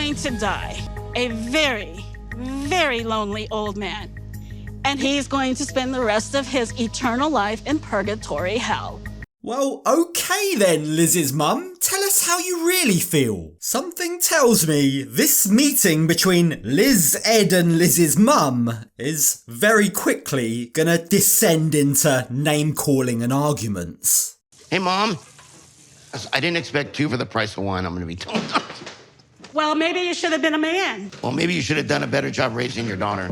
going to die a very, very lonely old man. And he's going to spend the rest of his eternal life in purgatory hell. Well, okay then, Liz's mum. Tell us how you really feel. Something tells me this meeting between Liz, Ed and Liz's mum is very quickly gonna descend into name-calling and arguments. Hey, Mom. I didn't expect 2 for the price of 1, I'm gonna be told. Well, maybe you should have been a man. Well, maybe you should have done a better job raising your daughter.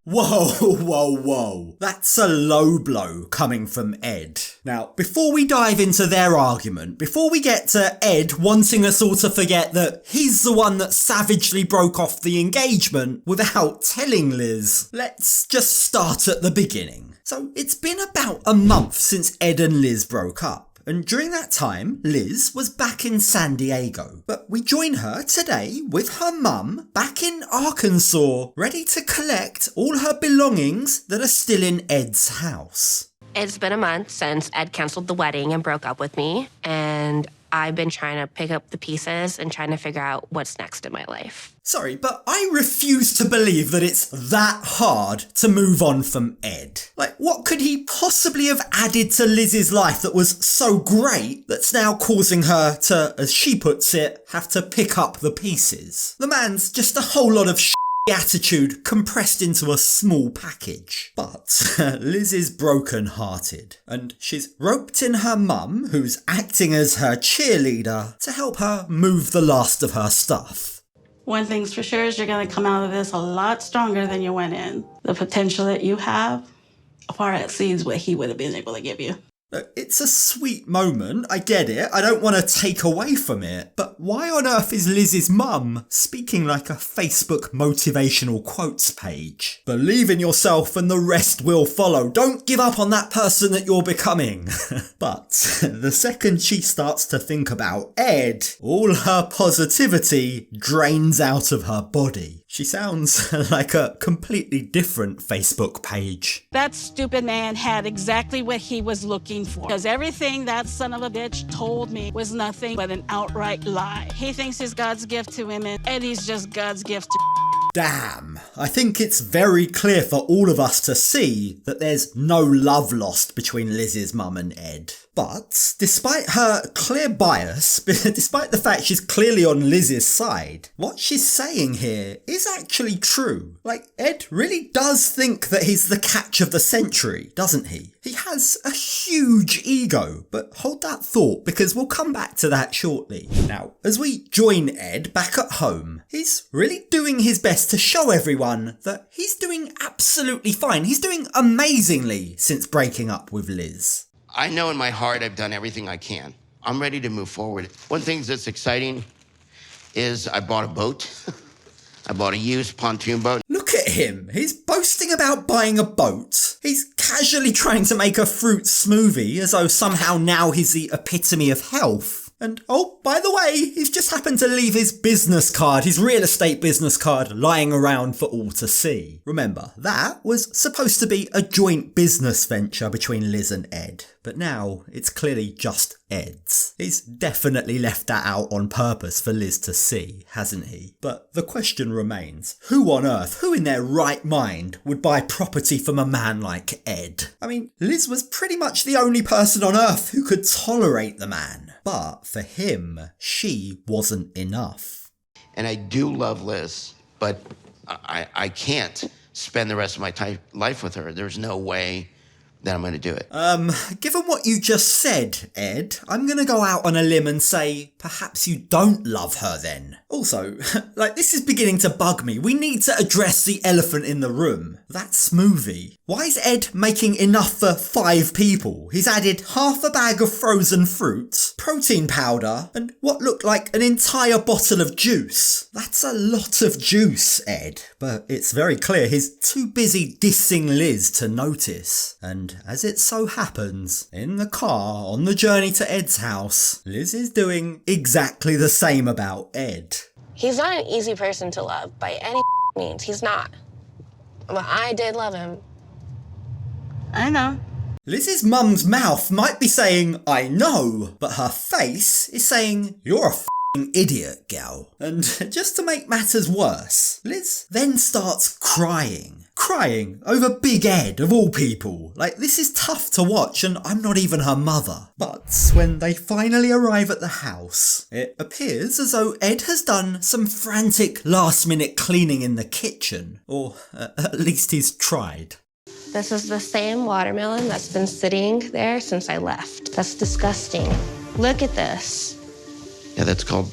Whoa. That's a low blow coming from Ed. Now, before we dive into their argument, before we get to Ed wanting us all to forget that he's the one that savagely broke off the engagement without telling Liz, let's just start at the beginning. So, it's been about a month since Ed and Liz broke up. And during that time, Liz was back in San Diego. But we join her today with her mum back in Arkansas, ready to collect all her belongings that are still in Ed's house. It's been a month since Ed canceled the wedding and broke up with me, and I've been trying to pick up the pieces and trying to figure out what's next in my life. Sorry, but I refuse to believe that it's that hard to move on from Ed. Like, what could he possibly have added to Liz's life that was so great that's now causing her to, as she puts it, have to pick up the pieces? The man's just a whole lot of attitude compressed into a small package. But Liz is broken-hearted, and she's roped in her mum, who's acting as her cheerleader, to help her move the last of her stuff. One thing's for sure is you're going to come out of this a lot stronger than you went in. The potential that you have far exceeds what he would have been able to give you. Look, it's a sweet moment, I get it, I don't want to take away from it, but why on earth is Liz's mum speaking like a Facebook motivational quotes page? Believe in yourself and the rest will follow. Don't give up on that person that you're becoming. But the second she starts to think about Ed, all her positivity drains out of her body. She sounds like a completely different Facebook page. That stupid man had exactly what he was looking for. Because everything that son of a bitch told me was nothing but an outright lie. He thinks he's God's gift to women, and he's just God's gift to... Damn, I think it's very clear for all of us to see that there's no love lost between Liz's mum and Ed. But despite her clear bias, despite the fact she's clearly on Liz's side, what she's saying here is actually true. Like, Ed really does think that he's the catch of the century, doesn't he? He has a huge ego, but hold that thought because we'll come back to that shortly. Now, as we join Ed back at home, he's really doing his best to show everyone that he's doing absolutely fine. He's doing amazingly since breaking up with Liz. I know in my heart I've done everything I can. I'm ready to move forward. One thing that's exciting is I bought a boat. I bought a used pontoon boat. Look at him. He's boasting about buying a boat. He's casually trying to make a fruit smoothie as though somehow now he's the epitome of health. And oh, by the way, he's just happened to leave his business card, his real estate business card, lying around for all to see. Remember, that was supposed to be a joint business venture between Liz and Ed. But now it's clearly just Ed's. He's definitely left that out on purpose for Liz to see, hasn't he? But the question remains, who on earth, who in their right mind would buy property from a man like Ed? I mean, Liz was pretty much the only person on earth who could tolerate the man. But for him, she wasn't enough. And I do love Liz, but I can't spend the rest of my life with her. There's no way that I'm going to do it. Given what you just said, Ed, I'm going to go out on a limb and say perhaps you don't love her then. Also, like, this is beginning to bug me. We need to address the elephant in the room. That smoothie. Why is Ed making enough for 5 people? He's added half a bag of frozen fruit, protein powder, and what looked like an entire bottle of juice. That's a lot of juice, Ed. But it's very clear he's too busy dissing Liz to notice. And as it so happens, in the car on the journey to Ed's house, Liz is doing exactly the same about Ed. He's not an easy person to love by any means. He's not. But I did love him. I know. Liz's mum's mouth might be saying, I know, but her face is saying, you're a idiot gal. And just to make matters worse, Liz then starts crying. Crying over Big Ed, of all people. Like, this is tough to watch, and I'm not even her mother. But when they finally arrive at the house, it appears as though Ed has done some frantic last-minute cleaning in the kitchen. Or at least he's tried. This is the same watermelon that's been sitting there since I left. That's disgusting. Look at this. Yeah, that's called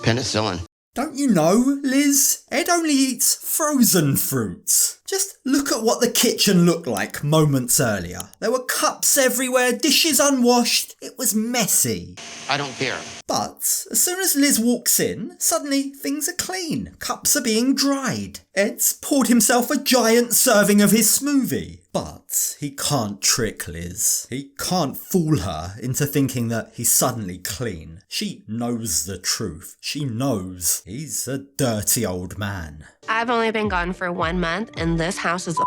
penicillin. Don't you know, Liz? Ed only eats frozen fruits. Just look at what the kitchen looked like moments earlier. There were cups everywhere, dishes unwashed. It was messy. I don't care. But as soon as Liz walks in, suddenly things are clean. Cups are being dried. Ed's poured himself a giant serving of his smoothie. But he can't trick Liz. He can't fool her into thinking that he's suddenly clean. She knows the truth. She knows he's a dirty old man. I've only been gone for 1 month, and this house is a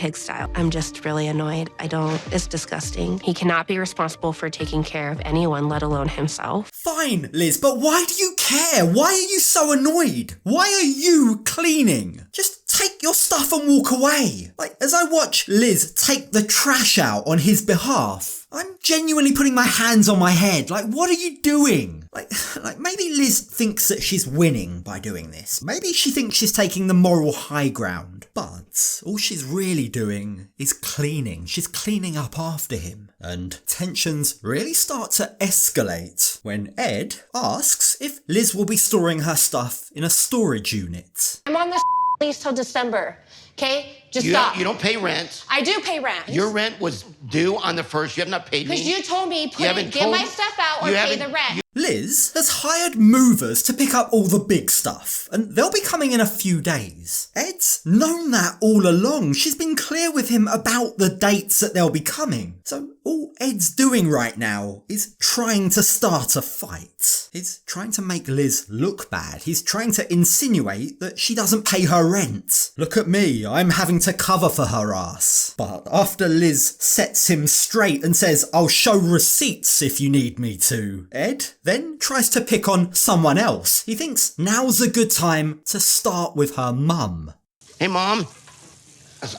pigsty. I'm just really annoyed. It's disgusting. He cannot be responsible for taking care of anyone, let alone himself. Fine, Liz, but why do you care? Why are you so annoyed? Why are you cleaning? Just take your stuff and walk away. Like, as I watch Liz take the trash out on his behalf, I'm genuinely putting my hands on my head. Like, what are you doing? Like maybe Liz thinks that she's winning by doing this. Maybe she thinks she's taking the moral high ground. But all she's really doing is cleaning. She's cleaning up after him. And tensions really start to escalate when Ed asks if Liz will be storing her stuff in a storage unit. I'm on this lease till December, okay? Just You stop. you don't pay rent. I do pay rent. Your rent was due on the 1st. You have not paid me. Because you told me, get my stuff out or you pay haven't- the rent. Liz has hired movers to pick up all the big stuff, and they'll be coming in a few days. Ed's known that all along. She's been clear with him about the dates that they'll be coming. So all Ed's doing right now is trying to start a fight. He's trying to make Liz look bad. He's trying to insinuate that she doesn't pay her rent. Look at me, I'm having to cover for her ass. But after Liz sets him straight and says, I'll show receipts if you need me to, Ed then tries to pick on someone else. He thinks now's a good time to start with her mum. Hey, Mom.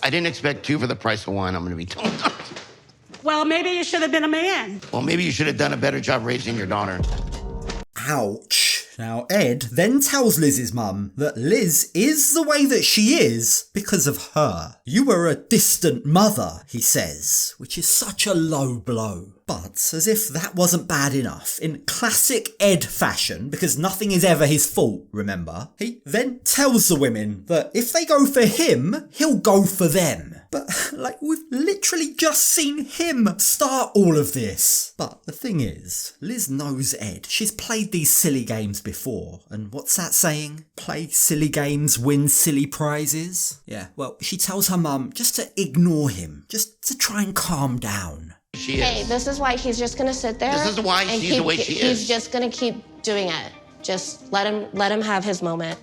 I didn't expect 2 for the price of 1, I'm going to be told. Well, maybe you should have been a man. Well, maybe you should have done a better job raising your daughter. Ouch. Now, Ed then tells Liz's mum that Liz is the way that she is because of her. You were a distant mother, he says, which is such a low blow. But as if that wasn't bad enough, in classic Ed fashion, because nothing is ever his fault, remember, he then tells the women that if they go for him, he'll go for them. But, like, we've literally just seen him start all of this. But the thing is, Liz knows Ed. She's played these silly games before. And what's that saying? Play silly games, win silly prizes? Yeah, well, she tells her mum just to ignore him, just to try and calm down. She Hey, is. this is why he's just gonna sit there. This is why and she's the way she is. He's just gonna keep doing it. Just let him have his moment.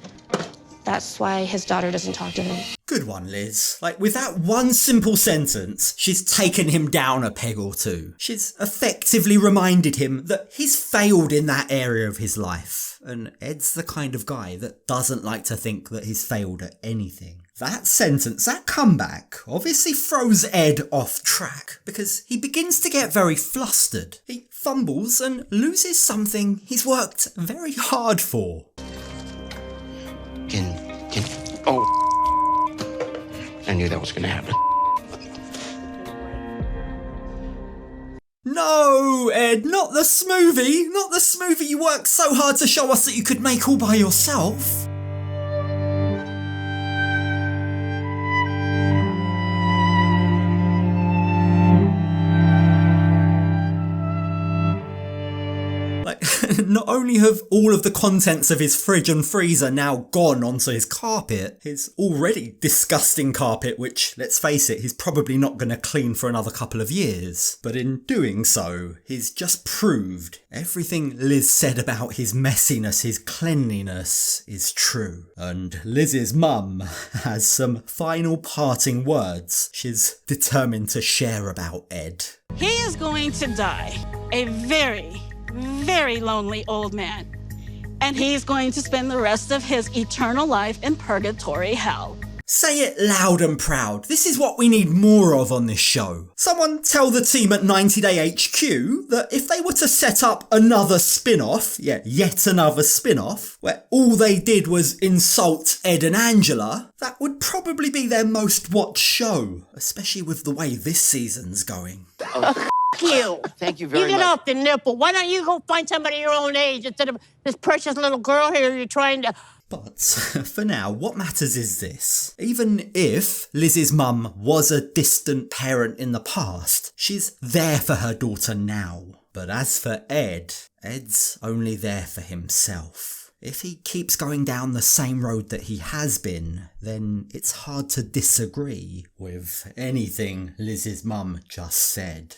That's why his daughter doesn't talk to him. Good one, Liz. Like, with that one simple sentence, she's taken him down a peg or two. She's effectively reminded him that he's failed in that area of his life. And Ed's the kind of guy that doesn't like to think that he's failed at anything. That sentence, that comeback, obviously throws Ed off track because he begins to get very flustered. He fumbles and loses something he's worked very hard for. Oh. I knew that was going to happen. No, Ed, not the smoothie. Not the smoothie you worked so hard to show us that you could make all by yourself. Not only have all of the contents of his fridge and freezer now gone onto his carpet, his already disgusting carpet, which, let's face it, he's probably not going to clean for another couple of years. But in doing so, he's just proved everything Liz said about his messiness, his cleanliness, is true. And Liz's mum has some final parting words she's determined to share about Ed. He is going to die a very, very lonely old man. And he's going to spend the rest of his eternal life in purgatory hell. Say it loud and proud. This is what we need more of on this show. Someone tell the team at 90 Day HQ that if they were to set up another spin-off, yet another spin-off, where all they did was insult Ed and Angela, that would probably be their most watched show, especially with the way this season's going. You. Thank you very much. You get off the nipple. Why don't you go find somebody your own age instead of this precious little girl here you're trying to... But for now, what matters is this. Even if Liz's mum was a distant parent in the past, she's there for her daughter now. But as for Ed, Ed's only there for himself. If he keeps going down the same road that he has been, then it's hard to disagree with anything Liz's mum just said.